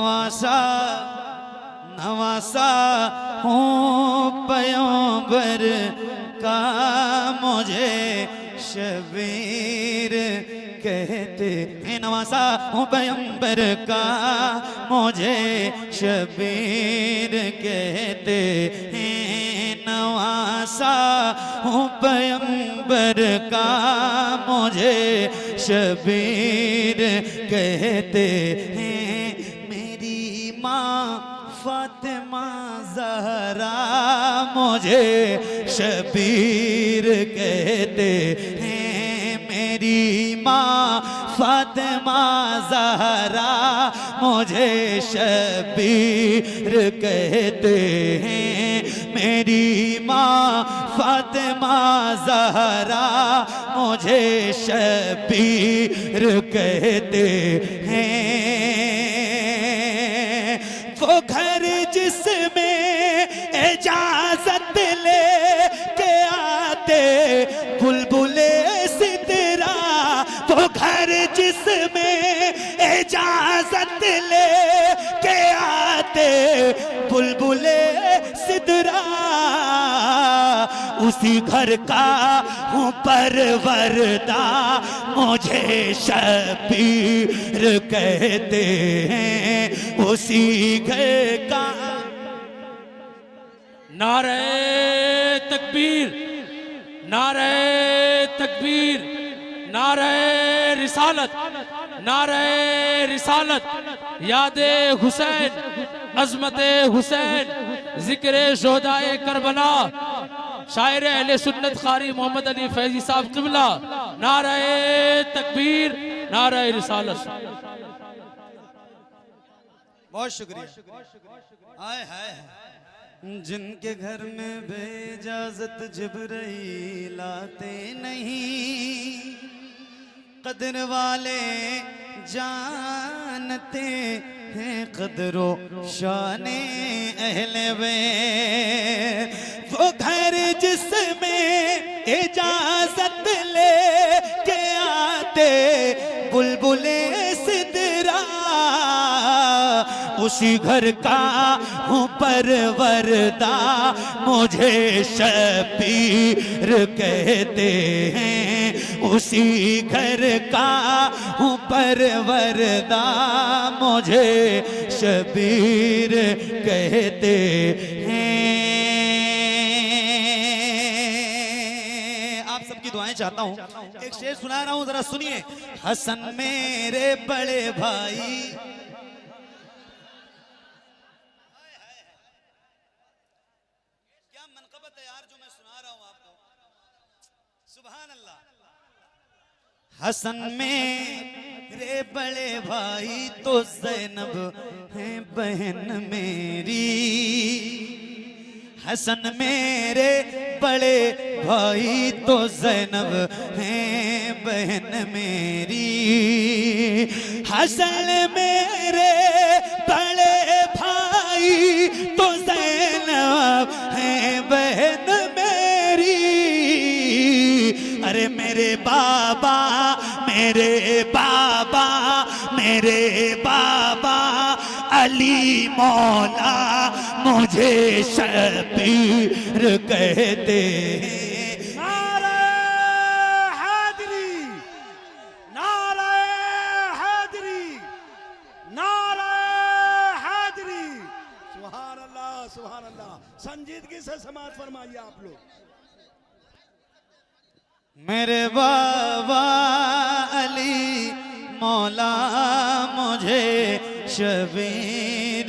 नवासा नवासा हूँ पैगंबर का, मुझे शबीर कहते हैं। नवासा हूँ पैगंबर का, मुझे शबीर कहते हैं। नवासा हूँ पैगंबर का, मुझे शबीर कहते हैं। फातिमा ज़हरा मुझे शबीर कहते हैं। मेरी माँ फातिमा ज़हरा मुझे शबीर कहते हैं। मेरी माँ फातिमा ज़हरा मुझे शबीर कहते हैं। वो घर जिसमें इजाजत ले के आते बुलबुले सिदरा, वो घर जिसमें इजाजत ले के आते बुलबुले सिदरा, उसी घर का हूँ परवरदा, मुझे शबीर कहते हैं। उसी घर का नारे तकबीर, नारे तकबीर, नारे रिसालत, नारे रिसालत, यादे हुसैन, अजमते हुसैन, जिक्रे शोहदाए करबला, शायर अहले सुन्नत कारी मोहम्मद अली फैजी साहब क़िबला। नारे तकबीर, नारे रिसालत। बहुत शुक्रिया। आए हाय जिनके घर में बेइजाजत जिब्राइल आते नहीं, कदर वाले जानते हैं कदरो शाने अहले बैत। वो घर जिसमें इजाजत ले के आते बुलबुले सिदरा, उसी घर का हूँ परवरदा, मुझे शबीर कहते हैं। उसी घर का हूँ परवरदा, मुझे शबीर कहते हैं। आप सबकी दुआएं चाहता हूँ। एक शेर सुना रहा हूँ, जरा सुनिए। हसन मेरे बड़े भाई, हसन मेरे बड़े भाई तो ज़ैनब है बहन मेरी। हसन मेरे बड़े भाई तो ज़ैनब है बहन मेरी। हसन मेरे बड़े भाई तो ज़ैनब है बहन मेरी। अरे मेरे बाबा, मेरे बाबा, मेरे बाबा अली मौला मुझे शबीर कहते हैं। नारे हैदरी, नारे हैदरी, नारे हैदरी। सुभान अल्लाह, सुभान अल्लाह। संजीदगी से समाज फरमाइए आप लोग। मेरे बाबा अली मौला मुझे शबीर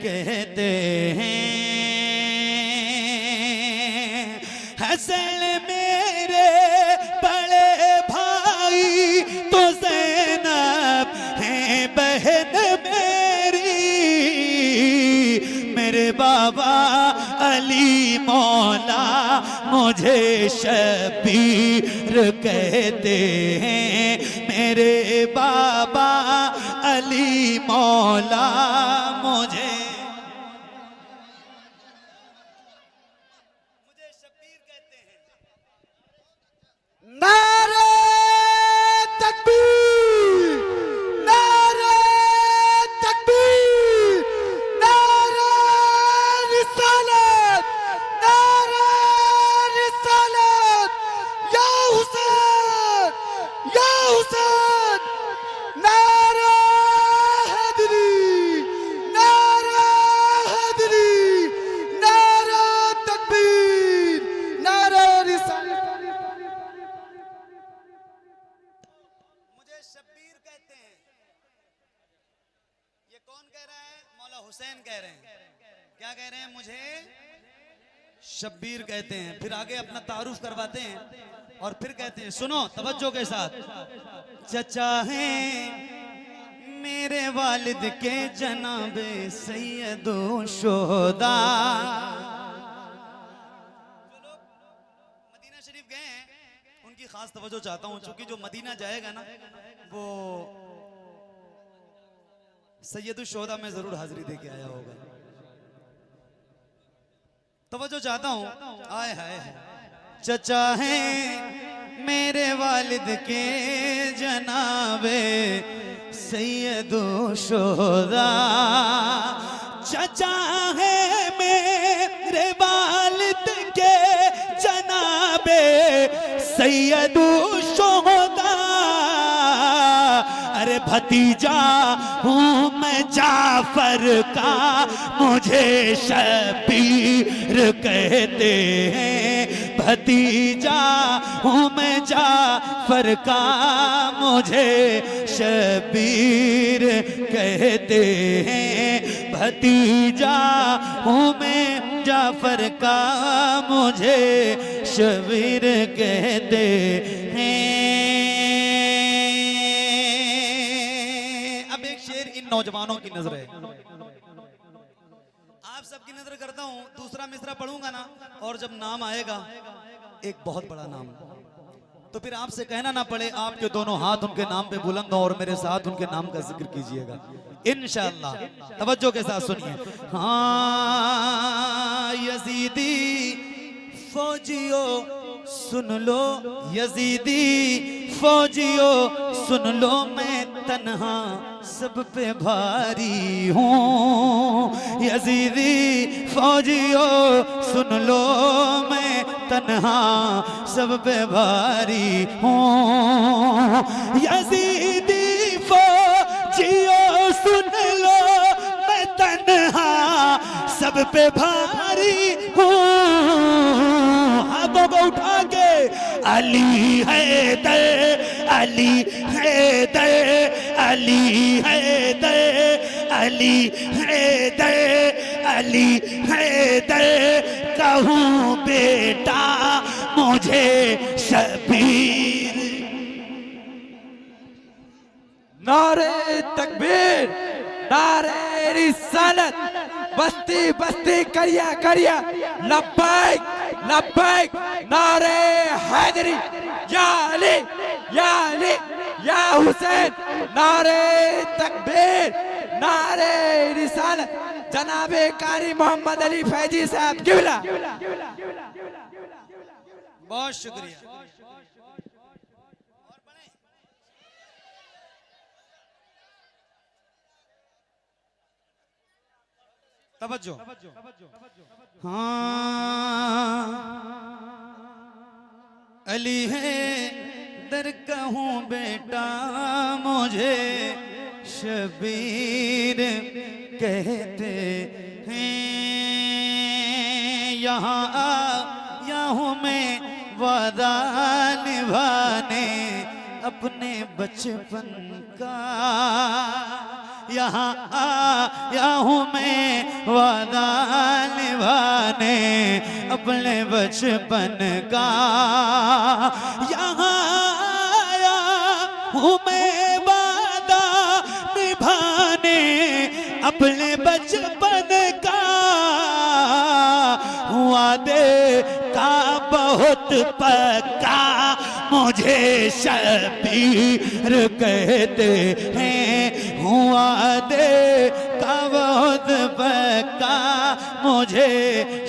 कहते हैं। हसन मेरे बड़े भाई तो ज़ैनब है बहन मेरी। मेरे बाबा अली मौला मुझे शबीर कहते हैं। मेरे बाबा अली मौला मुझे शबीर कहते हैं। नारे तकबीर, नारे तकबीर। ये कौन कह रहा है? मौला हुसैन कह रहे हैं। क्या कह रहे हैं? मुझे शब्बीर कहते हैं। फिर आगे अपना तारुफ करवाते हैं और फिर कहते हैं, सुनो तवज्जो के साथ, चचा हैं मेरे वालिद के जनाबे सैयदो शोहदा। जो लोग मदीना शरीफ गए हैं उनकी खास तवज्जो चाहता हूं, क्योंकि जो मदीना जाएगा ना वो सैयदो शोहदा में जरूर हाजिरी दे के आया होगा। तवज्जो चाहता हूं। आए हाय चचा हैं मेरे वालिद के जनाबे सैयदो शोहदा। चचा है मेरे वालिद के जनाबे सैयदो शोहदा। अरे भतीजा हूँ मैं जाफर का, मुझे शबीर कहते हैं। भतीजा हूँ मैं जाफर का, मुझे शबीर कहते हैं। भतीजा हूँ मैं जाफर का, मुझे शबीर कहते हैं। नौजवानों की नजर है, आप सबकी नजर करता हूं। दूसरा मिसरा पढ़ूंगा ना, और जब नाम आएगा एक बहुत बड़ा नाम, तो फिर आपसे कहना ना पड़े, आपके दोनों हाथ उनके नाम पे बुलंद हो और मेरे साथ उनके नाम का जिक्र कीजिएगा इंशाअल्लाह। तवज्जो के साथ सुनिए। हाँ यजीदी फौजियो सुन लो, यजीदी फौजियो सुन लो, मैं तन्हा सब पे भारी हूँ। यजीदी फौजियो सुन लो, मैं तन्हा सब पे भारी हूँ। यजीदी फौजियो सुन लो, मैं तन्हा सब पे भारी हूँ। हाथों को उठा के अली हैदर, अली हैदर, अली हैदर, अली हैदर, अली हैदर कहूँ बेटा मुझे शबीर। नारे तकबीर, नारे रिसालत, बस्ती बस्ती करिया करिया लब्बैक लब्बैक। नारे हैदरी, या अली या अली या हुसैन। नारे तकबीर, नारे रिसालत, जनाबे कारी मोहम्मद अली फैजी साहब किबला। बहुत शुक्रिया। तवज्जो। हाँ अली है दर कहूँ बेटा, मुझे शबीर कहते हैं। यहाँ आया हूँ मैं वादा निभाने अपने बचपन का। यहाँ आया हूँ मैं वादा निभाने अपने बचपन का। यहाँ आया हूँ मैं वादा निभाने अपने बचपन का। वादे का बहुत पक्का मुझे शबीर कहते हैं। वादे का बहुत पक्का मुझे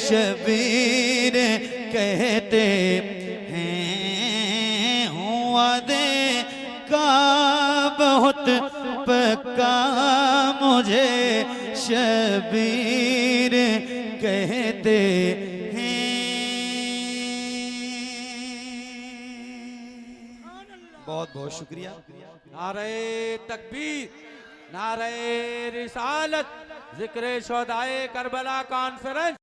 शबीर कहते हैं। वादे का बहुत पक्का मुझे शबीर कहते हैं। बहुत बहुत शुक्रिया। नारे तकबीर, नारे रिसालत, जिक्र शोहदाए करबला कॉन्फ्रेंस।